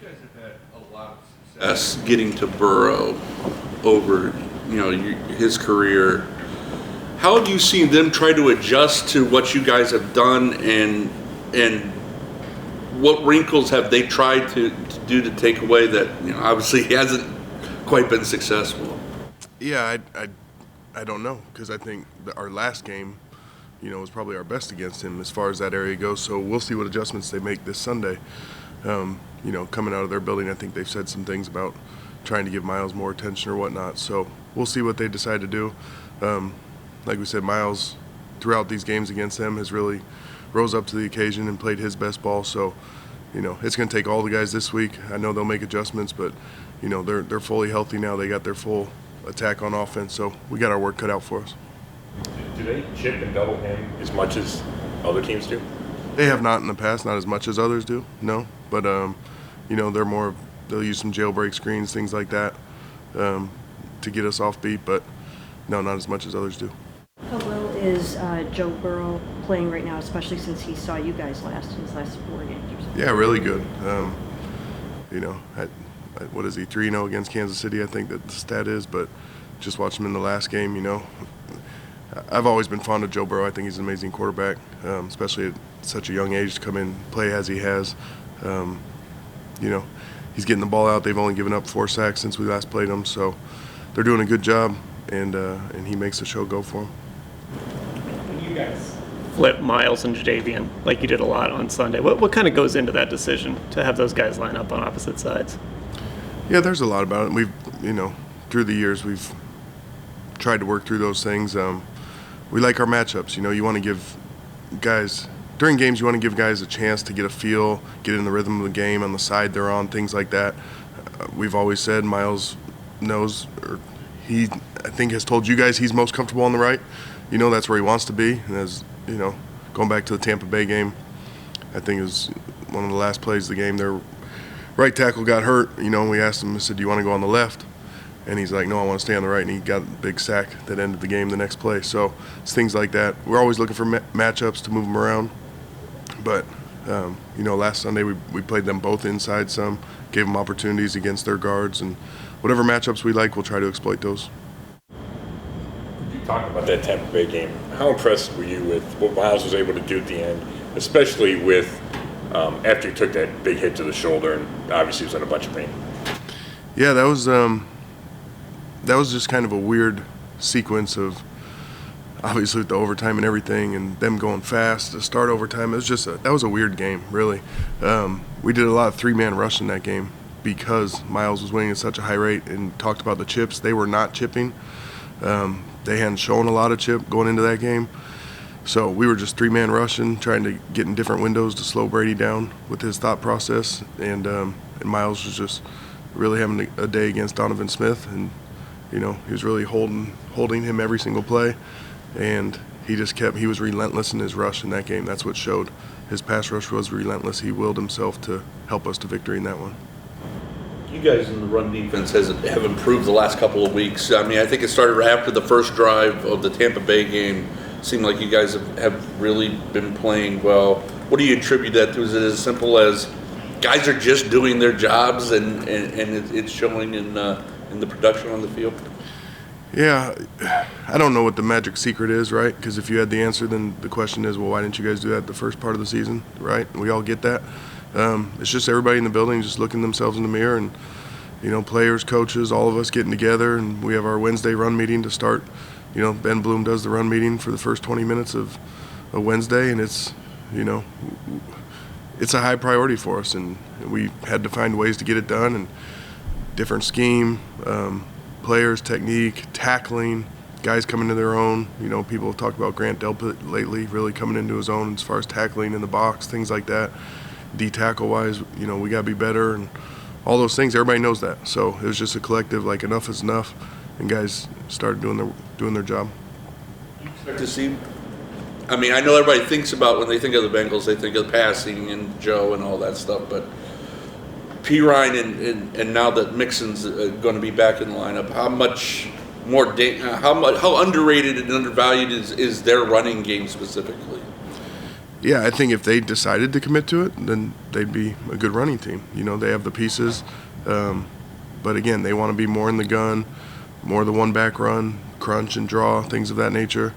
You guys have had a lot of success getting to Burrow over, his career. How have you seen them try to adjust to what you guys have done, and what wrinkles have they tried to do to take away that obviously hasn't quite been successful? Yeah, I don't know, because I think our last game, was probably our best against him as far as that area goes. So we'll see what adjustments they make this Sunday. Coming out of their building, I think they've said some things about trying to give Myles more attention or whatnot. So we'll see what they decide to do. Like we said, Myles, throughout these games against them, has really rose up to the occasion and played his best ball. So, it's going to take all the guys this week. I know they'll make adjustments, but, they're fully healthy now. They got their full attack on offense, so we got our work cut out for us. Do they chip and double him as much as other teams do? They have not in the past, not as much as others do, no. But, they'll use some jailbreak screens, things like that, to get us off beat, but no, not as much as others do. How well is Joe Burrow playing right now, especially since he saw you guys in his last 4 games or something? Yeah, really good. What is he, 3-0 against Kansas City, I think that the stat is, but just watch him in the last game, I've always been fond of Joe Burrow. I think he's an amazing quarterback, especially at such a young age to come in and play as he has. He's getting the ball out. They've only given up 4 sacks since we last played him, so they're doing a good job, and he makes the show go for him. When you guys flip Myles and Jadavian, like you did a lot on Sunday, what kind of goes into that decision to have those guys line up on opposite sides? Yeah, there's a lot about it. We've, through the years, we've tried to work through those things. We like our matchups. You want to give guys, during games, you want to give guys a chance to get a feel, get in the rhythm of the game on the side they're on, things like that. We've always said Myles knows, or he, I think, has told you guys he's most comfortable on the right. That's where he wants to be. And as, going back to the Tampa Bay game, I think it was one of the last plays of the game, their right tackle got hurt, and we asked him, I said, do you want to go on the left? And he's like, no, I want to stay on the right, and he got a big sack that ended the game the next play. So it's things like that. We're always looking for matchups to move them around. But, last Sunday we played them both inside some, gave them opportunities against their guards, and whatever matchups we like, we'll try to exploit those. You talked about that Tampa Bay game. How impressed were you with what Myles was able to do at the end, especially with after he took that big hit to the shoulder and obviously was in a bunch of pain? Yeah, that was just kind of a weird sequence of, obviously with the overtime and everything and them going fast to start overtime. It was just that was a weird game, really. We did a lot of 3-man rush in that game because Myles was winning at such a high rate, and talked about the chips. They were not chipping. They hadn't shown a lot of chip going into that game. So we were just 3-man rushing, trying to get in different windows to slow Brady down with his thought process. And Myles was just really having a day against Donovan Smith, and he was really holding him every single play. And he was relentless in his rush in that game. That's what showed. His pass rush was relentless. He willed himself to help us to victory in that one. You guys in the run defense have improved the last couple of weeks. I mean, I think it started after the first drive of the Tampa Bay game. Seemed like you guys have really been playing well. What do you attribute that to? Is it as simple as guys are just doing their jobs and it's showing in the production on the field? Yeah, I don't know what the magic secret is, right? Because if you had the answer, then the question is, well, why didn't you guys do that the first part of the season, right? We all get that. It's just everybody in the building just looking themselves in the mirror, and players, coaches, all of us getting together, and we have our Wednesday run meeting to start. Ben Bloom does the run meeting for the first 20 minutes of a Wednesday, and it's a high priority for us, and we had to find ways to get it done, and different scheme, players, technique, tackling, guys coming to their own. People have talked about Grant Delpit lately, really coming into his own as far as tackling in the box, things like that. D-tackle wise, we got to be better, and all those things. Everybody knows that. So it was just a collective, like, enough is enough, and guys started doing their job. You expect to see? I mean, I know everybody thinks about, when they think of the Bengals, they think of passing and Joe and all that stuff, but P. Ryan and now that Mixon's going to be back in the lineup, how much more how underrated and undervalued is their running game specifically? Yeah, I think if they decided to commit to it, then they'd be a good running team. You know, they have the pieces, but again, they want to be more in the gun, more the one-back run, crunch and draw, things of that nature.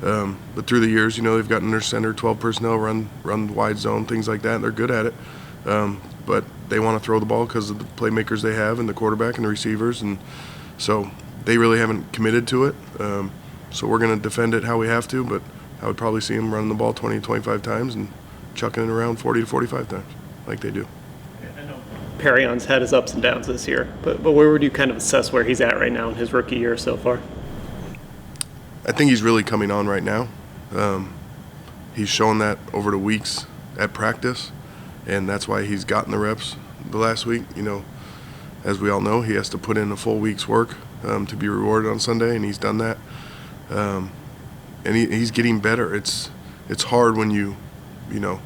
But through the years, you know, they've gotten their center, 12 personnel, run wide zone, things like that. And they're good at it, but they want to throw the ball because of the playmakers they have and the quarterback and the receivers, and so they really haven't committed to it. So we're going to defend it how we have to, but I would probably see them running the ball 20 to 25 times and chucking it around 40 to 45 times like they do. I know Perion's had his ups and downs this year, but where would you kind of assess where he's at right now in his rookie year so far? I think he's really coming on right now. He's shown that over the weeks at practice, and that's why he's gotten the reps the last week. You know, as we all know, he has to put in a full week's work to be rewarded on Sunday, and he's done that. And he's getting better. It's hard when you know,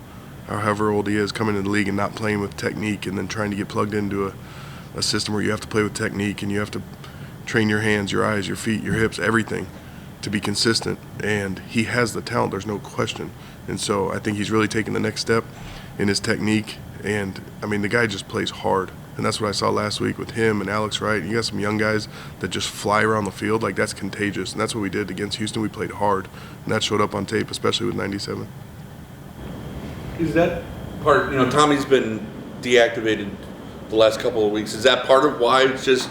however old he is, coming into the league and not playing with technique, and then trying to get plugged into a system where you have to play with technique and you have to train your hands, your eyes, your feet, your hips, everything to be consistent. And he has the talent, there's no question. And so I think he's really taken the next step in his technique. And I mean, the guy just plays hard. And that's what I saw last week with him and Alex Wright. You got some young guys that just fly around the field. Like, that's contagious. And that's what we did against Houston. We played hard. And that showed up on tape, especially with 97. Is that part, you know, Tommy's been deactivated the last couple of weeks. Is that part of why it's just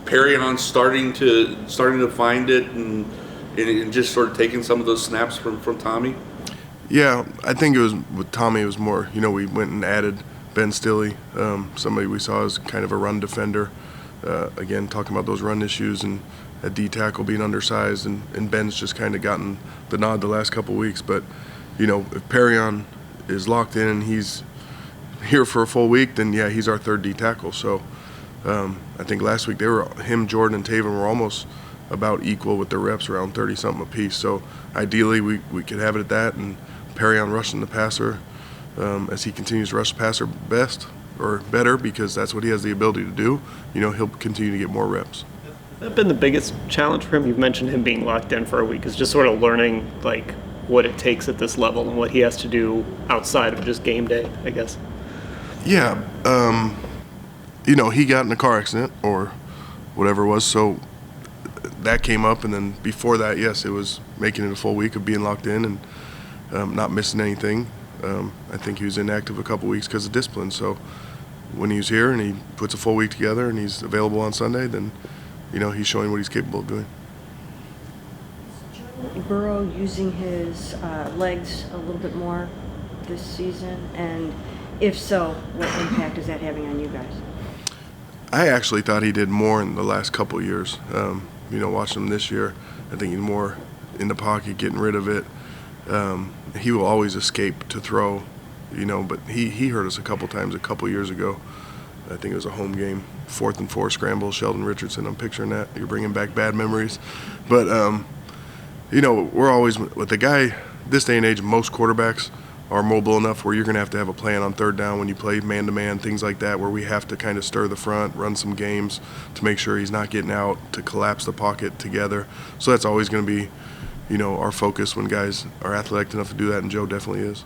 Perion starting to find it and just sort of taking some of those snaps from Tommy? Yeah, I think it was with Tommy, it was more, you know, we went and added Ben Stilley, somebody we saw as kind of a run defender. Again, talking about those run issues and a D tackle being undersized, and Ben's just kind of gotten the nod the last couple weeks. But, you know, if Perion is locked in and he's here for a full week, then yeah, he's our third D tackle. So I think last week him, Jordan, and Taven were almost about equal with their reps, around 30-something apiece. So ideally we could have it at that, and Perion rushing the passer as he continues to rush the passer best or better, because that's what he has the ability to do. You know, he'll continue to get more reps. Has that been the biggest challenge for him? You've mentioned him being locked in for a week, is just sort of learning like what it takes at this level and what he has to do outside of just game day, I guess. Yeah, you know, he got in a car accident or whatever it was, so that came up, and then before that, yes, it was making it a full week of being locked in and not missing anything. I think he was inactive a couple weeks because of discipline. So when he's here and he puts a full week together and he's available on Sunday, then, you know, he's showing what he's capable of doing. Burrow using his legs a little bit more this season, and if so, what impact is that having on you guys? I actually thought he did more in the last couple of years. You know, watching him this year, I think he's more in the pocket, getting rid of it. He will always escape to throw, you know, but he hurt us a couple times a couple years ago. I think it was a home game, 4th and 4 scramble, Sheldon Richardson. I'm picturing that. You're bringing back bad memories. But, you know, we're always, with the guy, this day and age, most quarterbacks are mobile enough where you're going to have a plan on third down when you play man-to-man, things like that, where we have to kind of stir the front, run some games to make sure he's not getting out, to collapse the pocket together. So that's always going to be, you know, our focus when guys are athletic enough to do that, and Joe definitely is.